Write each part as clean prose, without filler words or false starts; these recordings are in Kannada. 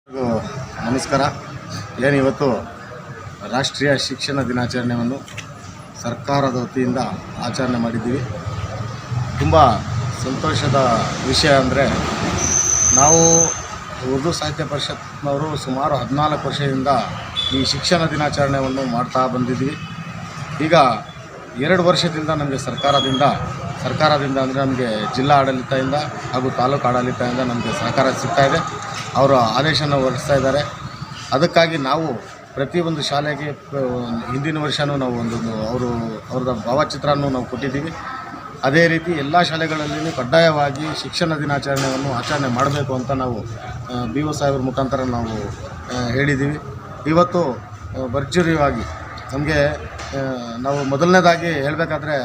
ಎಲ್ರಿಗೂ ನಮಸ್ಕಾರ. ಇವತ್ತು ರಾಷ್ಟ್ರೀಯ ಶಿಕ್ಷಣ ದಿನಾಚರಣೆಯನ್ನು ಸರ್ಕಾರದ ವತಿಯಿಂದ ಆಚರಣೆ ಮಾಡಿದ್ದೀವಿ. ತುಂಬ ಸಂತೋಷದ ವಿಷಯ ಅಂದರೆ ನಾವು ಉರ್ದು ಸಾಹಿತ್ಯ ಪರಿಷತ್ನವರು ಸುಮಾರು 14 ವರ್ಷದಿಂದ ಈ ಶಿಕ್ಷಣ ದಿನಾಚರಣೆಯನ್ನು ಮಾಡ್ತಾ ಬಂದಿದ್ದೀವಿ. ಈಗ 2 ವರ್ಷದಿಂದ ನಮಗೆ ಸರ್ಕಾರದಿಂದ ಅಂದರೆ ನಮಗೆ ಜಿಲ್ಲಾ ಆಡಳಿತದಿಂದ ಹಾಗೂ ತಾಲೂಕು ಆಡಳಿತದಿಂದ ನಮಗೆ ಸಹಕಾರ ಸಿಗ್ತಾಯಿದೆ. ಅವರು ಆದೇಶನ ಹೊರಡಿಸ್ತಾ ಇದ್ದಾರೆ. ಅದಕ್ಕಾಗಿ ನಾವು ಪ್ರತಿಯೊಂದು ಶಾಲೆಗೆ ಹಿಂದಿನ ವರ್ಷವೂ ನಾವು ಅವ್ರದ್ದು ಭಾವಚಿತ್ರನೂ ನಾವು ಕೊಟ್ಟಿದ್ದೀವಿ. ಅದೇ ರೀತಿ ಎಲ್ಲ ಶಾಲೆಗಳಲ್ಲಿ ಕಡ್ಡಾಯವಾಗಿ ಶಿಕ್ಷಣ ದಿನಾಚರಣೆಯನ್ನು ಆಚರಣೆ ಮಾಡಬೇಕು ಅಂತ ನಾವು BO ಸಾಹೇಬ್ರ ಮುಖಾಂತರ ನಾವು ಹೇಳಿದ್ದೀವಿ. ಇವತ್ತು ಭರ್ಜರಿಯಾಗಿ ನಮಗೆ ನಾವು ಮೊದಲನೇದಾಗಿ ಹೇಳಬೇಕಾದ್ರೆ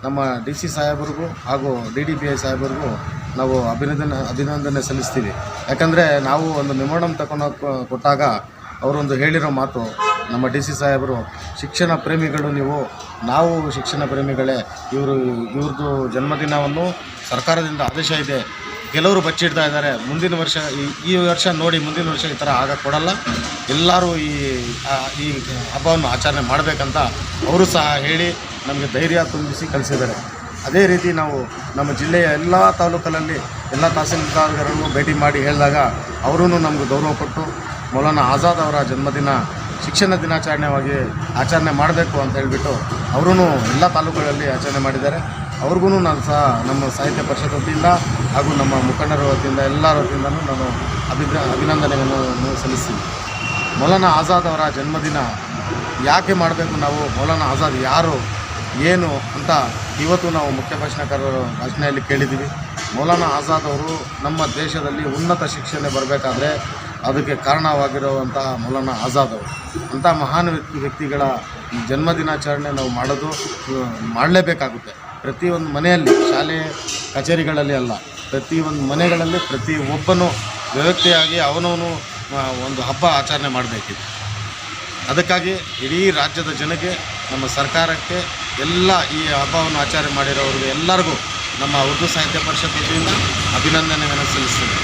ನಮ್ಮ DC ಸಾಹೇಬ್ರಿಗೂ ಹಾಗೂ DDPI ಸಾಹೇಬ್ರಿಗೂ ನಾವು ಅಭಿನಂದನೆ ಸಲ್ಲಿಸ್ತೀವಿ. ಯಾಕಂದರೆ ನಾವು ಒಂದು ಮೆಮೊರಂ ಕೊಟ್ಟಾಗ ಅವರೊಂದು ಹೇಳಿರೋ ಮಾತು, ನಮ್ಮ DC ಸಾಹೇಬರು, ಶಿಕ್ಷಣ ಪ್ರೇಮಿಗಳು ನಾವು ಶಿಕ್ಷಣ ಪ್ರೇಮಿಗಳೇ, ಇವ್ರದ್ದು ಜನ್ಮದಿನವನ್ನು ಸರ್ಕಾರದಿಂದ ಆದೇಶ ಇದೆ, ಕೆಲವರು ಬಚ್ಚಿಡ್ತಾ ಇದ್ದಾರೆ, ಮುಂದಿನ ವರ್ಷ ಈ ವರ್ಷ ನೋಡಿ ಮುಂದಿನ ವರ್ಷ ಈ ಥರ ಆಗಕ್ಕೆ ಕೊಡಲ್ಲ, ಎಲ್ಲರೂ ಈ ಹಬ್ಬವನ್ನು ಆಚರಣೆ ಮಾಡಬೇಕಂತ ಅವರು ಸಹ ಹೇಳಿ ನಮಗೆ ಧೈರ್ಯ ತುಂಬಿಸಿ ಕಳಿಸಿದ್ದಾರೆ. ಅದೇ ರೀತಿ ನಾವು ನಮ್ಮ ಜಿಲ್ಲೆಯ ಎಲ್ಲ ತಾಲೂಕಲ್ಲಿ ಎಲ್ಲ ತಹಸೀಲ್ದಾರ್ಗಳನ್ನು ಭೇಟಿ ಮಾಡಿ ಹೇಳಿದಾಗ ಅವರೂ ನಮಗೆ ಗೌರವ ಕೊಟ್ಟು ಮೌಲಾನಾ ಆಜಾದ್ ಅವರ ಜನ್ಮದಿನ ಶಿಕ್ಷಣ ದಿನಾಚರಣೆಯಾಗಿ ಆಚರಣೆ ಮಾಡಬೇಕು ಅಂತ ಹೇಳಿಬಿಟ್ಟು ಅವರೂ ಎಲ್ಲ ತಾಲೂಕುಗಳಲ್ಲಿ ಆಚರಣೆ ಮಾಡಿದ್ದಾರೆ. ಅವ್ರಿಗೂ ನಾನು ಸಹ ನಮ್ಮ ಸಾಹಿತ್ಯ ಪರಿಷತ್ ವತಿಯಿಂದ ಹಾಗೂ ನಮ್ಮ ಮುಖಂಡರ ವತಿಯಿಂದ ಎಲ್ಲರ ವತಿಯಿಂದನೂ ನಾನು ಅಭಿನಂದನೆಯನ್ನು ಸಲ್ಲಿಸ್ತೀನಿ. ಮೌಲಾನಾ ಆಜಾದ್ ಅವರ ಜನ್ಮದಿನ ಯಾಕೆ ಮಾಡಬೇಕು, ನಾವು ಮೌಲಾನಾ ಆಜಾದ್ ಯಾರು ಏನು ಅಂತ ಇವತ್ತು ನಾವು ಮುಖ್ಯ ಭಾಷಣಕಾರರ ಭಾಷಣೆಯಲ್ಲಿ ಕೇಳಿದ್ದೀವಿ. ಮೌಲಾನಾ ಆಜಾದ್ ಅವರು ನಮ್ಮ ದೇಶದಲ್ಲಿ ಉನ್ನತ ಶಿಕ್ಷಣ ಬರಬೇಕಾದ್ರೆ ಅದಕ್ಕೆ ಕಾರಣವಾಗಿರುವಂತಹ ಮೌಲಾನಾ ಆಜಾದ್ ಅವರು. ಅಂಥ ಮಹಾನ್ ವ್ಯಕ್ತಿಗಳ ಜನ್ಮದಿನಾಚರಣೆ ನಾವು ಮಾಡಲೇಬೇಕಾಗುತ್ತೆ. ಪ್ರತಿಯೊಂದು ಮನೆಯಲ್ಲಿ, ಶಾಲೆ ಕಚೇರಿಗಳಲ್ಲಿ ಅಲ್ಲ, ಪ್ರತಿಯೊಂದು ಮನೆಗಳಲ್ಲಿ ಪ್ರತಿಯೊಬ್ಬನೂ ವ್ಯವಸ್ಥೆಯಾಗಿ ಅವನವನು ಒಂದು ಹಬ್ಬ ಆಚರಣೆ ಮಾಡಬೇಕಿದೆ. ಅದಕ್ಕಾಗಿ ಇಡೀ ರಾಜ್ಯದ ಜನಕ್ಕೆ, ನಮ್ಮ ಸರ್ಕಾರಕ್ಕೆ, ಎಲ್ಲ ಈ ಹಬ್ಬವನ್ನು ಆಚರಣೆ ಮಾಡಿರೋರಿಗೆ ಎಲ್ಲರಿಗೂ ನಮ್ಮ ಉರ್ದು ಸಾಹಿತ್ಯ ಪರಿಷತ್ ವತಿಯಿಂದ ಅಭಿನಂದನೆಯನ್ನು ಸಲ್ಲಿಸ್ತೀನಿ.